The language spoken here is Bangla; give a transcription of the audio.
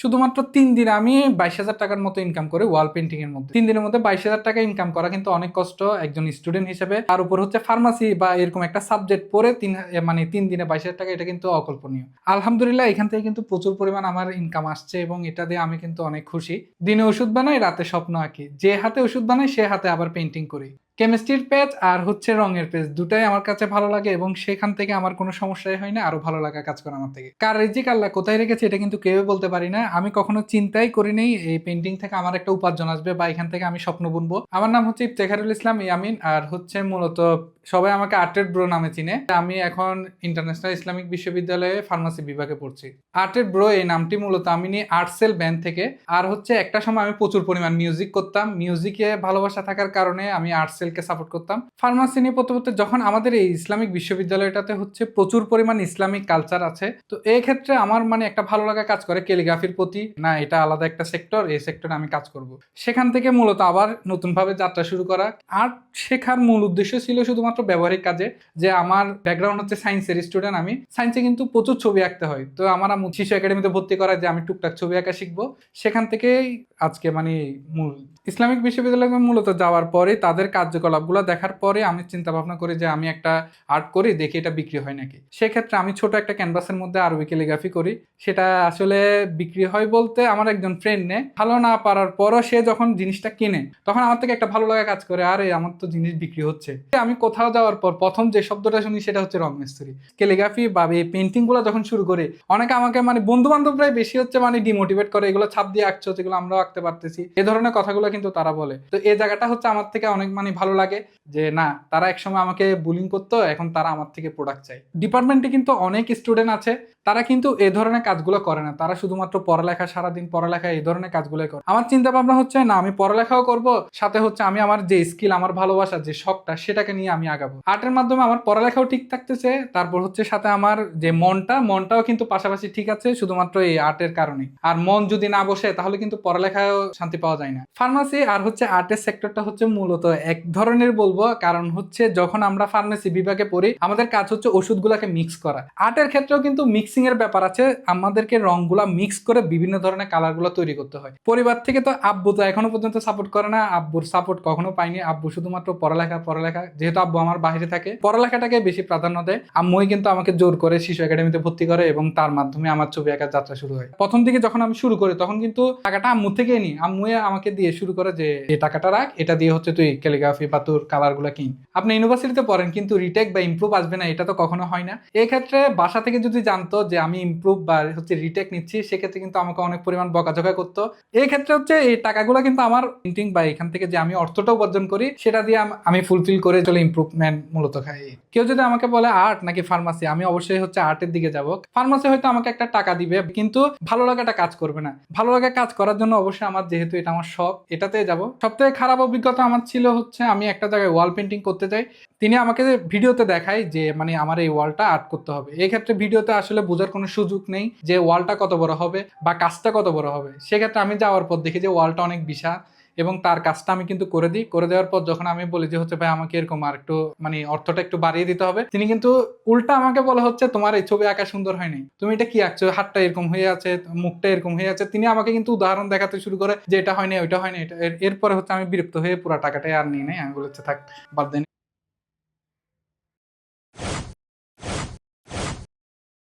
শুধুমাত্র 3 দিনে আমি 22,000 টাকার মতো ইনকাম করে ওয়াল পেন্টিং এর মধ্যে। 3 দিনের মধ্যে 22,000 টাকা ইনকাম করা কিন্তু অনেক কষ্ট একজন স্টুডেন্ট হিসেবে। তার উপর হচ্ছে ফার্মাসি বা এরকম একটা সাবজেক্ট পড়ে 3 দিনে 22,000 টাকা, এটা কিন্তু অকল্পনীয়। আলহামদুলিল্লাহ এখান থেকে কিন্তু প্রচুর পরিমাণ আমার ইনকাম আসছে এবং এটা দিয়ে আমি কিন্তু অনেক খুশি। দিনে ওষুধ বানাই, রাতে স্বপ্ন আঁকি। যে হাতে ওষুধ বানাই সে হাতে আবার পেন্টিং করি। কেমিস্ট্রির পেজ আর হচ্ছে রঙের পেজ দুটাই আমার কাছে ভালো লাগে এবং সেখান থেকে আমার কোনো সমস্যাই হয় না আরো ভালো লাগা কাজ করে আমার থেকে। কার রিজিক আল্লাহ কোথায় রেখেছে এটা কিন্তু কেউ বলতে পারি না। আমি কখনো চিন্তাই করি নাই এই পেন্টিং থেকে আমার একটা উপার্জন আসবে বা এখান থেকে আমি স্বপ্ন বুনবো। আমার নাম হচ্ছে ইফতেখারুল ইসলাম ইয়ামিন, আর হচ্ছে মূলত সবাই আমাকে আর্টেড ব্রো নামে চিনে। আমি এখন ইন্টারন্যাশনাল ইসলামিক বিশ্ববিদ্যালয়ে ফার্মাসি বিভাগে পড়ছি। আর্টেড ব্রো এই নামটি মূলত আমি নিই আর্টসেল ব্যান্ড থেকে। আর হচ্ছে একটা সময় আমি প্রচুর পরিমাণ মিউজিক করতাম, মিউজিকে ভালোবাসা থাকার কারণে আমি আর্টসেলকে সাপোর্ট করতাম। ফার্মাসি নিয়ে পড়তে পড়তে যখন আমাদের এই ইসলামিক বিশ্ববিদ্যালয়টাতে হচ্ছে প্রচুর পরিমাণ ইসলামিক কালচার আছে, তো এই ক্ষেত্রে আমার মানে একটা ভালো লাগা কাজ করে ক্যালিগ্রাফির প্রতি। না, এটা আলাদা একটা সেক্টর, এই সেক্টরে আমি কাজ করব। সেখান থেকে মূলত আবার নতুনভাবে যাত্রা শুরু করা। আর্ট শেখার মূল উদ্দেশ্য ছিল শুধুমাত্র ব্যবহারিক কাজে। যে আমার ব্যাকগ্রাউন্ড হচ্ছে সায়েন্সের স্টুডেন্ট, আমি সায়েন্সে কিন্তু প্রচুর ছবি আঁকতে হয়, তো আমার শিশু একাডেমিতে ভর্তি করা যে আমি টুকটাক ছবি আঁকা শিখবো। সেখান থেকেই আজকে মানে মূল ইসলামিক বিশ্ববিদ্যালয়ে মূলত যাওয়ার পরে তাদের কার্যকলাপগুলো দেখার পরে আমি চিন্তা ভাবনা করি যে আমি একটা আর্ট করি, দেখি এটা বিক্রি হয় নাকি। সেক্ষেত্রে আমি ছোট একটা ক্যানভাসের মধ্যে আরবি ক্যালিগ্রাফি করি। সেটা আসলে বিক্রি হয় বলতে আমার একজন ফ্রেন্ড নে ভালো না পারার পরও সে যখন জিনিসটা কিনে তখন আমার থেকে একটা ভালো লাগা কাজ করে, আরে আমার তো জিনিস বিক্রি হচ্ছে। আমি কোথাও যাওয়ার পর প্রথম যে শব্দটা শুনি সেটা হচ্ছে রং মিস্ত্রি। ক্যালিগ্রাফি বা এই পেন্টিং গুলো যখন শুরু করে অনেকে আমাকে মানে বন্ধু বান্ধবরাই বেশি হচ্ছে মানে ডিমোটিভেট করে, এগুলো ছাপ দিয়ে আঁকছো যেগুলো আমরাও আঁকতে পারতেছি, এ ধরনের কথাগুলো কিন্তু তারা বলে। তো এই জায়গাটা হচ্ছে আমার থেকে অনেক মানে ভালো লাগে যে না, তারা একসময় আমাকে বুলিং করতো, এখন তারা আমার থেকে প্রোডাক্ট চাই। ডিপার্টমেন্টে কিন্তু অনেক স্টুডেন্ট আছে তারা কিন্তু এই ধরনের কাজগুলো করে না, তারা শুধুমাত্র পড়ালেখা, সারাদিন পড়ালেখা এই ধরনের কাজগুলোই করে। আমার চিন্তা ভাবনা হচ্ছে না, আমি পড়ালেখাও করব, সাথে হচ্ছে আমি আমার যে স্কিল, আমার ভালোবাসা, যে শখটা, সেটাকে নিয়ে আমি আগাবো। আর্টের মাধ্যমে আমার পড়ালেখাও ঠিক থাকতেছে, তারপর হচ্ছে সাথে আমার যে মনটাও কিন্তু পাশাপাশি ঠিক আছে, শুধুমাত্র এই আর্টের কারণে। আর মন যদি না বসে তাহলে কিন্তু পড়ালেখায়ও শান্তি পাওয়া যায় না। ফার্মাসি আর হচ্ছে আর্টের সেক্টরটা হচ্ছে মূলত এক ধরনের বলবো, কারণ হচ্ছে যখন আমরা ফার্মেসি বিভাগে পড়ি আমাদের কাজ হচ্ছে ওষুধগুলোকে মিক্স করা। আর্টের ক্ষেত্রেও কিন্তু মিক্সিং এর ব্যাপার আছে, আমাদেরকে রংগুলা মিক্স করে বিভিন্ন ধরনের কালারগুলো তৈরি করতে হয়। পরিবার থেকে তো আব্বু তো এখনো পর্যন্ত সাপোর্ট করে না, আব্বুর সাপোর্ট কখনো পাইনি। আব্বু শুধুমাত্র পড়ালেখা, যেহেতু আব্বু আমার বাইরে থাকে পড়ালেখাটাকে বেশি প্রাধান্য দেয়। আম্মুই কিন্তু আমাকে জোর করে শিশু একাডেমিতে ভর্তি করে এবং তার মাধ্যমে আমার ছবি আঁকার যাত্রা শুরু হয়। প্রথম দিকে যখন আমি শুরু করি তখন কিন্তু টাকাটা আম্মু থেকেই নি, আম্মুই আমাকে দিয়ে শুরু করে যে এই টাকাটা রাখ, এটা দিয়ে হচ্ছে তুই ক্যালিগ্রাফি বা তোর কালার গুলা কিন। আপনি ইউনিভার্সিটিতে পড়েন কিন্তু রিটেক বা ইমপ্রুভ আসবে না, এটা তো কখনো হয় না। এই ক্ষেত্রে বাসা থেকে যদি জানতো যে আমি ইমপ্রুভ বা হচ্ছে রিটেক নিচ্ছি, সেক্ষেত্রে কিন্তু আমাকে অনেক পরিমাণ বকাঝকা করতো। এই ক্ষেত্রে হচ্ছে এই টাকাগুলো কিন্তু আমার প্রিন্টিং বা এখান থেকে যে আমি অর্থটা উপার্জন করি সেটা দিয়ে আমি ফুলফিল করে চলে ইমপ্রুভমেন্ট মূলত খাই। কেউ যদি আমাকে বলে আর্ট নাকি ফার্মাসি, আমি অবশ্যই হচ্ছে আর্টের দিকে যাব। ফার্মাসি হয়তো আমাকে একটা টাকা দিবে কিন্তু ভালো লাগাটা কাজ করবে না। ভালো লাগা কাজ করার জন্য অবশ্যই আমার, যেহেতু এটা আমার শখ, এটাতে যাব। সবথেকে খারাপ অভিজ্ঞতা আমার ছিল হচ্ছে আমি একটা জায়গায় ওয়াল পেন্টিং করতে যাই, তিনি আমাকে ভিডিওতে দেখায় যে মানে আমার এই ওয়ালটা আর্ট করতে হবে। এই ক্ষেত্রে ভিডিওতে আসলে বোঝার কোনো সুযোগ নেই যে ওয়ালটা কত বড় হবে বা কাজটা কত বড় হবে। সেক্ষেত্রে আমি যাওয়ার পর দেখি যে ওয়ালটা অনেক বিশাল এবং তার কাজটা আমি কিন্তু করে দিই। করে দেওয়ার পর যখন আমি বলি যে হচ্ছে ভাই আমাকে এরকম আর একটু মানে অর্থটা একটু বাড়িয়ে দিতে হবে, তিনি কিন্তু উল্টা আমাকে বলা হচ্ছে তোমার এই ছবি আঁকা সুন্দর হয়নি, তুমি এটা কি আঁকছো, হাতটা এরকম হয়ে আছে, মুখটা এরকম হয়ে আছে। তিনি আমাকে কিন্তু উদাহরণ দেখাতে শুরু করে যে এটা হয়নি, ওইটা হয়নি, এটা। এরপরে হচ্ছে আমি বিরক্ত হয়ে পুরো টাকাটাই আর নিয়ে নেই, আমি বলেছি থাক, বাদ দেন।